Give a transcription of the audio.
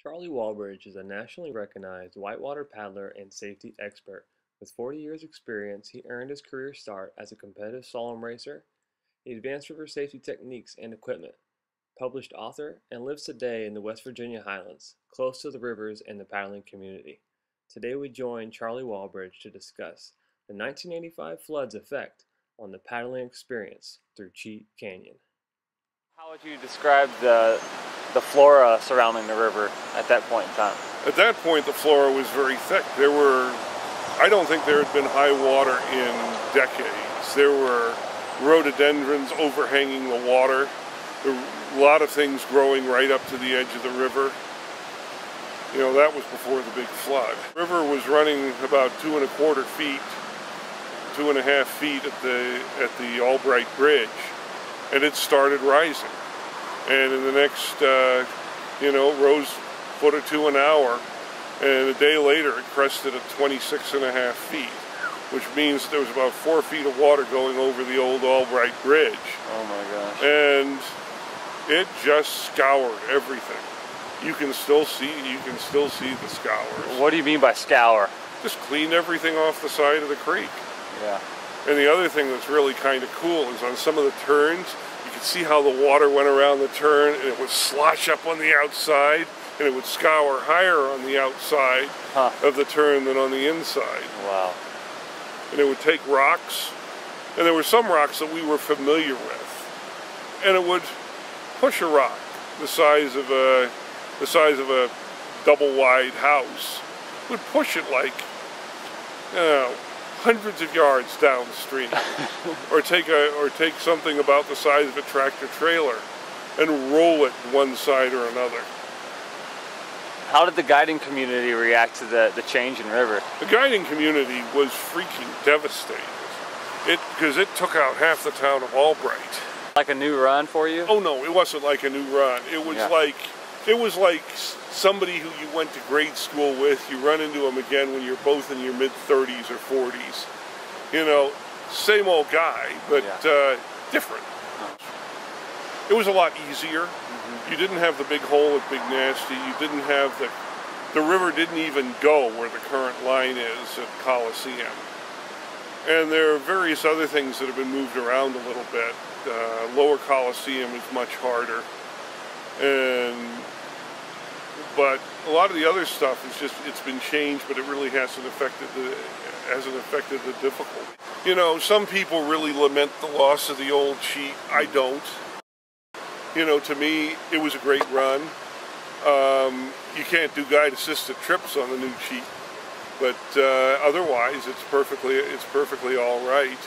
Charlie Walbridge is a nationally recognized whitewater paddler and safety expert. With 40 years' experience, he earned his career start as a competitive slalom racer. He advanced river safety techniques and equipment, published author, and lives today in the West Virginia Highlands, close to the rivers and the paddling community. Today we join Charlie Walbridge to discuss the 1985 flood's effect on the paddling experience through Cheat Canyon. How would you describe the flora surrounding the river at that point in time? At that point, the flora was very thick. I don't think there had been high water in decades. There were rhododendrons overhanging the water. There were a lot of things growing right up to the edge of the river. You know, that was before the big flood. The river was running about 2¼ feet, 2½ feet at the Albright Bridge, and it started rising. And in the next, rose a foot or two an hour, and a day later it crested at 26½ feet, which means there was about 4 feet of water going over the old Albright Bridge. Oh my gosh. And it just scoured everything. You can still see the scours. What do you mean by scour? Just cleaned everything off the side of the creek. Yeah. And the other thing that's really kind of cool is on some of the turns, you could see how the water went around the turn, and it would slosh up on the outside, and it would scour higher on the outside of the turn than on the inside. Wow. And it would take rocks, and there were some rocks that we were familiar with, and it would push a rock the size of a double-wide house. It would push it like, hundreds of yards downstream, or take something about the size of a tractor trailer and roll it one side or another. How did the guiding community react to the change in river? The guiding community was freaking devastated. Because it took out half the town of Albright. Like a new run for you? Oh no, it wasn't like a new run. It was like somebody who you went to grade school with. You run into them again when you're both in your mid-30s or 40s. You know, same old guy, but different. It was a lot easier. You didn't have the big hole at Big Nasty. You didn't have the river didn't even go where the current line is at Coliseum. And there are various other things that have been moved around a little bit. Lower Coliseum is much harder. But a lot of the other stuff is just, it's been changed, but it really hasn't affected the difficulty. You know, some people really lament the loss of the old Cheat. I don't. You know, to me, it was a great run. You can't do guide-assisted trips on the new Cheat, but otherwise, it's perfectly all right.